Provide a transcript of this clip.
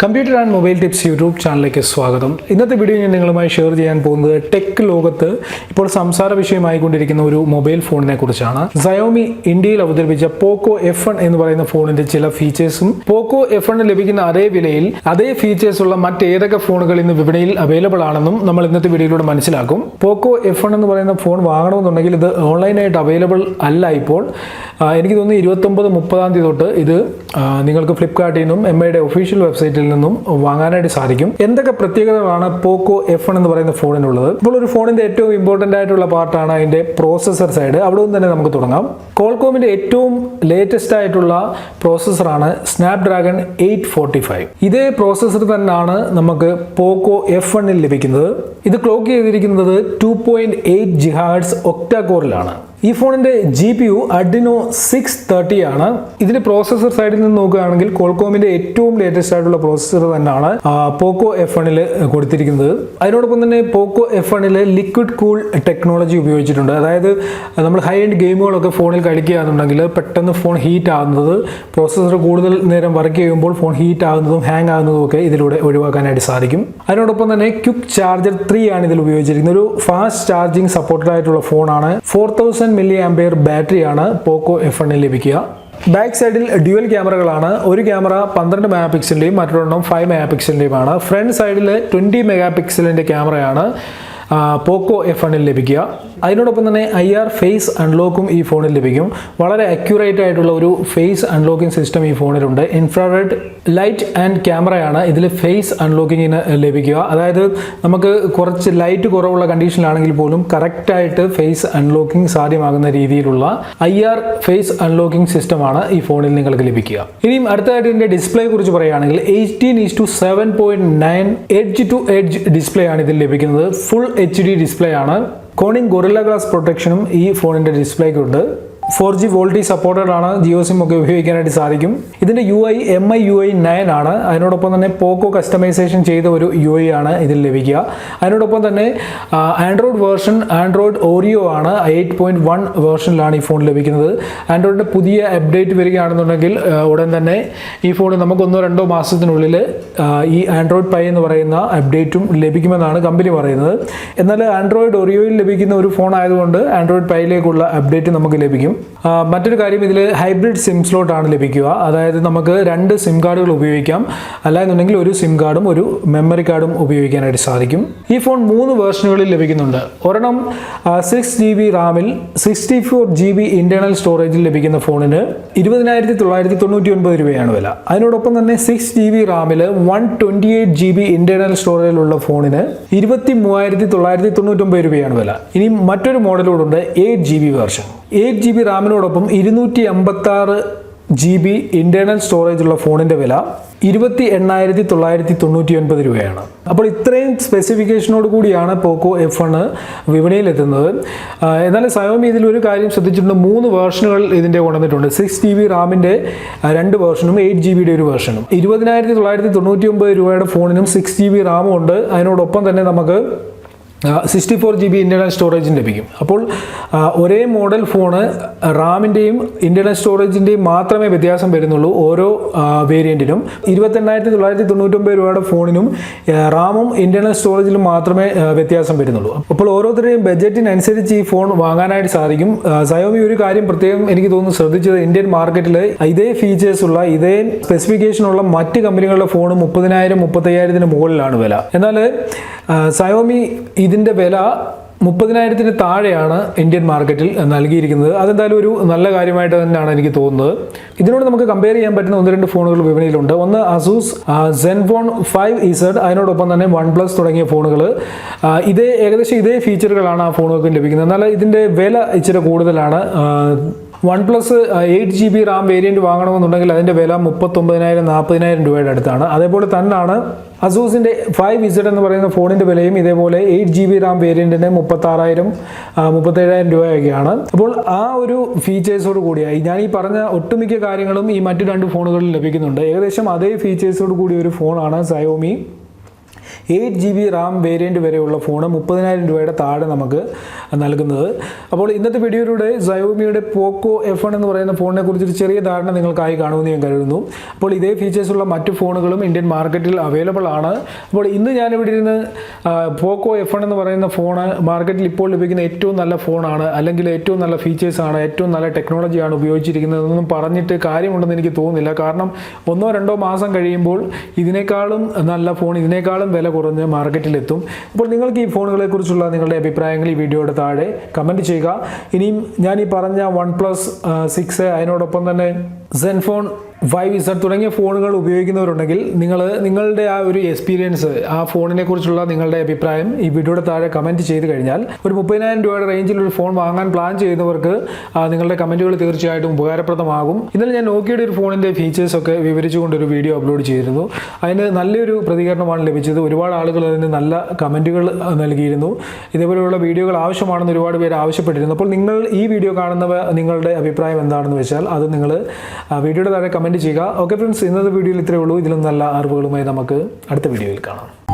Computer and mobile tips YouTube ചാനലിലേക്ക് സ്വാഗതം. ഇന്നത്തെ വീഡിയോ ഞാൻ നിങ്ങളുമായി ഷെയർ ചെയ്യാൻ പോകുന്നത് ടെക് ലോകത്ത് ഇപ്പോൾ സംസാര വിഷയമായിക്കൊണ്ടിരിക്കുന്ന ഒരു മൊബൈൽ ഫോണിനെ കുറിച്ചാണ്. Xiaomi ഇന്ത്യയിൽ അവതരിപ്പിച്ച പോക്കോ F1 എന്ന് പറയുന്ന ഫോണിന്റെ ചില ഫീച്ചേഴ്സും പോക്കോ F1 ലഭിക്കുന്ന അതേ വിലയിൽ അതേ ഫീച്ചേഴ്സ് ഉള്ള മറ്റേതൊക്കെ ഫോണുകൾ ഇന്ന് വിപണിയിൽ അവൈലബിൾ ആണെന്നും നമ്മൾ ഇന്നത്തെ വീഡിയോയിലൂടെ മനസ്സിലാക്കും. പോക്കോ F1 എന്ന് പറയുന്ന ഫോൺ വാങ്ങണമെന്നുണ്ടെങ്കിൽ ഇത് ഓൺലൈനായിട്ട് അവൈലബിൾ അല്ല. ഇപ്പോൾ എനിക്ക് തോന്നുന്നു 29-30 തൊട്ട് ഇത് നിങ്ങൾക്ക് ഫ്ലിപ്കാർട്ടിൽ നിന്നും MIയുടെ ഒഫീഷ്യൽ വെബ്സൈറ്റിൽ നിന്നും വാങ്ങാനായിട്ട് സാധിക്കും. എന്തൊക്കെ പ്രത്യേകതകളാണ് പോക്കോ F1 എന്ന് പറയുന്ന ഫോണിനുള്ളത്? ഇപ്പോൾ ഒരു ഫോണിന്റെ ഏറ്റവും ഇമ്പോർട്ടന്റ് ആയിട്ടുള്ള പാർട്ടാണ് അതിന്റെ പ്രോസസർ സൈഡ്. അവിടെ നിന്ന് തന്നെ നമുക്ക് തുടങ്ങാം. കോൾകോമിന്റെ ഏറ്റവും ലേറ്റസ്റ്റ് ആയിട്ടുള്ള പ്രോസസറാണ് സ്നാപ്ഡ്രാഗൺ 845. ഇതേ പ്രോസസർ തന്നെയാണ് നമുക്ക് പോക്കോ F1 ലഭിക്കുന്നത്. ഇത് ക്ലോക്ക് ചെയ്തിരിക്കുന്നത് 2.8 GHz ഒക്ടാ കോറിലാണ്. ഈ ഫോണിന്റെ GPU Adreno 630 ആണ്. ഇതിന്റെ പ്രോസസർ സൈഡിൽ നിന്ന് നോക്കുകയാണെങ്കിൽ കോൾകോമിന്റെ ഏറ്റവും ലേറ്റസ്റ്റ് ആയിട്ടുള്ള പ്രോസസർ തന്നെയാണ് പോക്കോ F1 കൊടുത്തിരിക്കുന്നത്. അതിനോടൊപ്പം തന്നെ പോക്കോ F1 ലിക്വിഡ് കൂൾ ടെക്നോളജി ഉപയോഗിച്ചിട്ടുണ്ട്. അതായത് നമ്മൾ ഹൈ എൻഡ് ഗെയിമുകളൊക്കെ ഫോണിൽ കളിക്കുകയാണെന്നുണ്ടെങ്കിൽ പെട്ടെന്ന് ഫോൺ ഹീറ്റ് ആകുന്നത്, പ്രോസസർ കൂടുതൽ നേരം വർക്ക് ചെയ്യുമ്പോൾ ഫോൺ ഹീറ്റ് ആകുന്നതും ഹാങ് ആകുന്നതും ഒക്കെ ഇതിലൂടെ ഒഴിവാക്കാനായിട്ട് സാധിക്കും. അതിനോടൊപ്പം തന്നെ ക്വിക്ക് ചാർജർ 3 ആണ് ഇതിൽ ഉപയോഗിച്ചിരിക്കുന്നത്. ഒരു ഫാസ്റ്റ് ചാർജിങ് സപ്പോർട്ടഡ് ആയിട്ടുള്ള ഫോണാണ്. 4000 mAh ബാറ്ററിയാണ് പോക്കോ F1 ലഭിക്കുക. ബാക്ക് സൈഡിൽ ഡ്യുവൽ ക്യാമറകളാണ്. ഒരു ക്യാമറ 12 മെഗാപിക്സലിന്റെയും മറ്റൊരെണ്ണം 5 മെഗാപിക്സലിന്റെയുമാണ്. ഫ്രണ്ട് സൈഡിൽ 20 മെഗാപിക്സലിന്റെ ക്യാമറയാണ് പോക്കോ F1 ലഭിക്കുക. അതിനോടൊപ്പം തന്നെ IR ഫേസ് അൺലോക്കും ഈ ഫോണിൽ ലഭിക്കും. വളരെ അക്യൂറേറ്റ് ആയിട്ടുള്ള ഒരു ഫേസ് അൺലോക്കിംഗ് സിസ്റ്റം ഈ ഫോണിലുണ്ട്. ഇൻഫ്രാറെഡ് ലൈറ്റ് ആൻഡ് ക്യാമറയാണ് ഇതിൽ ഫേസ് അൺലോക്കിങ്ങിന് ലഭിക്കുക. അതായത് നമുക്ക് കുറച്ച് ലൈറ്റ് കുറവുള്ള കണ്ടീഷനിലാണെങ്കിൽ പോലും കറക്റ്റായിട്ട് ഫേസ് അൺലോക്കിംഗ് സാധ്യമാകുന്ന രീതിയിലുള്ള IR ഫേസ് അൺലോക്കിംഗ് സിസ്റ്റമാണ് ഈ ഫോണിൽ നിങ്ങൾക്ക് ലഭിക്കുക. ഇനിയും അടുത്തതായിട്ട് ഇതിന്റെ ഡിസ്പ്ലേ കുറിച്ച് പറയുകയാണെങ്കിൽ 18:7.9 എഡ്ജ് ടു എഡ്ജ് ഡിസ്പ്ലേ ആണ് ഇതിൽ ലഭിക്കുന്നത്. ഫുൾ HD ഡിസ്പ്ലേ ആണ്. കോണിംഗ് ഗൊറില്ല ഗ്ലാസ് പ്രൊട്ടക്ഷനും ഈ ഫോണിന്റെ ഡിസ്പ്ലേക്കുണ്ട്. 4G വോൾട്ടി സപ്പോർട്ടഡ് ആണ്. ജിയോ സിം ഒക്കെ ഉപയോഗിക്കാനായിട്ട് സാധിക്കും. ഇതിന്റെ UI MI UI 9 ആണ്. അതിനോടൊപ്പം തന്നെ പോക്കോ കസ്റ്റമൈസേഷൻ ചെയ്ത ഒരു UI ആണ് ഇതിൽ ലഭിക്കുക. അതിനോടൊപ്പം തന്നെ ആൻഡ്രോയിഡ് വേർഷൻ ആൻഡ്രോയിഡ് ഓറിയോ ആണ്. 8.1 വേർഷനിലാണ് ഈ ഫോൺ ലഭിക്കുന്നത്. ആൻഡ്രോയിഡിന്റെ പുതിയ അപ്ഡേറ്റ് വരികയാണെന്നുണ്ടെങ്കിൽ ഉടൻ തന്നെ ഈ ഫോൺ നമുക്ക് 1-2 മാസത്തിനുള്ളിൽ ഈ ആൻഡ്രോയിഡ് പൈ എന്ന് പറയുന്ന അപ്ഡേറ്റും ലഭിക്കുമെന്നാണ് കമ്പനി പറയുന്നത്. എന്നാൽ ആൻഡ്രോയിഡ് ഓറിയോയിൽ ലഭിക്കുന്ന ഒരു ഫോൺ ആയതുകൊണ്ട് ആൻഡ്രോയിഡ് പൈയിലേക്കുള്ള അപ്ഡേറ്റ് നമുക്ക് ലഭിക്കും. മറ്റൊരു കാര്യം, ഇതിൽ ഹൈബ്രിഡ് സിം സ്ലോട്ട് ആണ് ലഭിക്കുക. അതായത് നമുക്ക് 2 സിം കാർഡുകൾ ഉപയോഗിക്കാം. അല്ലാന്നുണ്ടെങ്കിൽ ഒരു സിം കാർഡും ഒരു മെമ്മറി കാർഡും ഉപയോഗിക്കാനായിട്ട് സാധിക്കും. ഈ ഫോൺ 3 വേർഷനുകളിൽ ലഭിക്കുന്നുണ്ട്. ഒരെണ്ണം 6GB റാമിൽ 64GB ഇന്റേണൽ സ്റ്റോറേജിൽ ലഭിക്കുന്ന ഫോണിന് 20,999 രൂപയാണ് വില. അതിനോടൊപ്പം തന്നെ 6GB റാമിൽ 128GB ഇന്റേണൽ സ്റ്റോറേജിലുള്ള ഫോണിന് 23,999 രൂപയാണ് വില. ഇനി മറ്റൊരു മോഡലോടുണ്ട് 8GB version. 8GB റാമിനോടൊപ്പം 256GB internal storage ഉള്ള ഫോണിന്റെ വില 28,999 രൂപയാണ്. അപ്പോൾ ഇത്രയും സ്പെസിഫിക്കേഷനോട് കൂടിയാണ് പോക്കോ F1 വിപണിയിൽ എത്തുന്നത്. എന്നാൽ Xiaomi ഇതിൽ ഒരു കാര്യം ശ്രദ്ധിച്ചിട്ടുണ്ട്. 3 വേർഷനുകൾ ഇതിന്റെ കൊണ്ടുവന്നിട്ടുണ്ട്. 6GB റാമിന്റെ 2 വേർഷനും 8GBയുടെ ഒരു വേർഷനും. 20,999 രൂപയുടെ ഫോണിനും 6GB റാമും ഉണ്ട്. അതിനോടൊപ്പം തന്നെ നമുക്ക് 64GB ഇന്റേണൽ സ്റ്റോറേജും ലഭിക്കും. അപ്പോൾ ഒരേ മോഡൽ ഫോണ് റാമിൻ്റെയും ഇന്റേണൽ സ്റ്റോറേജിൻ്റെയും മാത്രമേ വ്യത്യാസം വരുന്നുള്ളൂ ഓരോ വേരിയൻറ്റിനും. 28,999 രൂപയുടെ ഫോണിനും റാമും ഇന്റേണൽ സ്റ്റോറേജിലും മാത്രമേ വ്യത്യാസം വരുന്നുള്ളൂ. അപ്പോൾ ഓരോരുത്തരുടെയും ബഡ്ജറ്റിനനുസരിച്ച് ഈ ഫോൺ വാങ്ങാനായിട്ട് സാധിക്കും. Xiaomi ഒരു കാര്യം പ്രത്യേകം എനിക്ക് തോന്നുന്നു ശ്രദ്ധിച്ചത്, ഇന്ത്യൻ മാർക്കറ്റിൽ ഇതേ ഫീച്ചേഴ്സ് ഉള്ള ഇതേ സ്പെസിഫിക്കേഷനുള്ള മറ്റ് കമ്പനികളുടെ ഫോൺ 30,000-35,000 മുകളിലാണ് വില. എന്നാൽ Xiaomi ഇതിന്റെ വില 30,000 താഴെയാണ് ഇന്ത്യൻ മാർക്കറ്റിൽ നൽകിയിരിക്കുന്നത്. അതെന്തായാലും ഒരു നല്ല കാര്യമായിട്ട് തന്നെയാണ് എനിക്ക് തോന്നുന്നത്. ഇതിനോട് നമുക്ക് കമ്പയർ ചെയ്യാൻ പറ്റുന്ന 1-2 ഫോണുകൾ വിപണിയിലുണ്ട്. ഒന്ന് Asus Zenfone 5EZ, അതിനോടൊപ്പം തന്നെ OnePlus തുടങ്ങിയ ഫോണുകൾ. ഏകദേശം ഇതേ ഫീച്ചറുകളാണ് ആ ഫോണുകൾക്ക് ലഭിക്കുന്നത്. എന്നാൽ ഇതിന്റെ വില ഇച്ചിരി കൂടുതലാണ്. OnePlus 8GB റാം വേരിയന്റ് വാങ്ങണമെന്നുണ്ടെങ്കിൽ അതിന്റെ വില 39,000-40,000 രൂപയുടെ അടുത്താണ്. അതേപോലെ തന്നെയാണ് അസൂസിന്റെ 5EZ എന്ന് പറയുന്ന ഫോണിന്റെ വിലയും ഇതേപോലെ 8GB റാം വേരിയന്റിന് 36,000-37,000 രൂപയൊക്കെയാണ്. അപ്പോൾ ആ ഒരു ഫീച്ചേഴ്സോട് കൂടിയായി ഞാൻ ഈ പറഞ്ഞ ഒട്ടുമിക്ക കാര്യങ്ങളും ഈ മറ്റു 2 ഫോണുകളിൽ ലഭിക്കുന്നുണ്ട്. ഏകദേശം അതേ ഫീച്ചേഴ്സോട് കൂടിയ ഒരു ഫോണാണ് Xiaomi 8GB റാം വേരിയൻറ്റ് വരെയുള്ള ഫോണ് 30,000 രൂപയുടെ താഴെ നമുക്ക് നൽകുന്നത്. അപ്പോൾ ഇന്നത്തെ വീഡിയോയിലൂടെ Xiaomiയുടെ പോക്കോ F1 എന്ന് പറയുന്ന ഫോണിനെ കുറിച്ചൊരു ചെറിയ ധാരണ നിങ്ങൾക്കായി കാണുമെന്ന് ഞാൻ കരുതുന്നു. അപ്പോൾ ഇതേ ഫീച്ചേഴ്സുള്ള മറ്റു ഫോണുകളും ഇന്ത്യൻ മാർക്കറ്റിൽ അവൈലബിൾ ആണ്. അപ്പോൾ ഇന്ന് ഞാനിവിടെ ഇരുന്ന് പോക്കോ F1 എന്ന് പറയുന്ന ഫോണ് മാർക്കറ്റിൽ ഇപ്പോൾ ലഭിക്കുന്ന ഏറ്റവും നല്ല ഫോണാണ്, അല്ലെങ്കിൽ ഏറ്റവും നല്ല ഫീച്ചേഴ്സാണ്, ഏറ്റവും നല്ല ടെക്നോളജിയാണ് ഉപയോഗിച്ചിരിക്കുന്നതെന്നൊന്നും പറഞ്ഞിട്ട് കാര്യമുണ്ടെന്ന് എനിക്ക് തോന്നുന്നില്ല. കാരണം 1-2 മാസം കഴിയുമ്പോൾ ഇതിനേക്കാളും നല്ല ഫോൺ, ഇതിനേക്കാളും വില കുറഞ്ഞ് മാർക്കറ്റിലെത്തും. അപ്പോൾ നിങ്ങൾക്ക് ഈ ഫോണുകളെ കുറിച്ചുള്ള നിങ്ങളുടെ അഭിപ്രായങ്ങൾ ഈ വീഡിയോയുടെ താഴെ കമൻറ്റ് ചെയ്യുക. ഇനിയും ഞാൻ ഈ പറഞ്ഞ OnePlus 6 അതിനോടൊപ്പം തന്നെ Zenfone 5Z തുടങ്ങിയ ഫോണുകൾ ഉപയോഗിക്കുന്നവരുണ്ടെങ്കിൽ നിങ്ങളുടെ ആ ഒരു എക്സ്പീരിയൻസ്, ആ ഫോണിനെ കുറിച്ചുള്ള നിങ്ങളുടെ അഭിപ്രായം ഈ വീഡിയോയുടെ താഴെ കമൻറ്റ് ചെയ്ത് കഴിഞ്ഞാൽ ഒരു 30,000 രൂപയുടെ റേഞ്ചിൽ ഒരു ഫോൺ വാങ്ങാൻ പ്ലാൻ ചെയ്യുന്നവർക്ക് നിങ്ങളുടെ കമൻറ്റുകൾ തീർച്ചയായിട്ടും ഉപകാരപ്രദമാകും. ഇന്നലെ ഞാൻ നോക്കിയുടെ ഒരു ഫോണിൻ്റെ ഫീച്ചേഴ്സൊക്കെ വിവരിച്ചുകൊണ്ടൊരു വീഡിയോ അപ്ലോഡ് ചെയ്തിരുന്നു. അതിന് നല്ലൊരു പ്രതികരണമാണ് ലഭിച്ചത്. ഒരുപാട് ആളുകൾ അതിന് നല്ല കമൻറ്റുകൾ നൽകിയിരുന്നു. ഇതേപോലെയുള്ള വീഡിയോകൾ ആവശ്യമാണെന്ന് ഒരുപാട് പേര് ആവശ്യപ്പെട്ടിരുന്നു. അപ്പോൾ നിങ്ങൾ ഈ വീഡിയോ കാണുന്നവ നിങ്ങളുടെ അഭിപ്രായം എന്താണെന്ന് വെച്ചാൽ അത് നിങ്ങൾ വീഡിയോയുടെ താഴെ കമൻറ്റ് ചെയ്യുക. ഓക്കെ ഫ്രണ്ട്സ്, ഇന്നത്തെ വീഡിയോയിൽ ഇത്രയേ ഉള്ളൂ. ഇതിലും നല്ല അറിവുകളുമായി നമുക്ക് അടുത്ത വീഡിയോയിൽ കാണാം.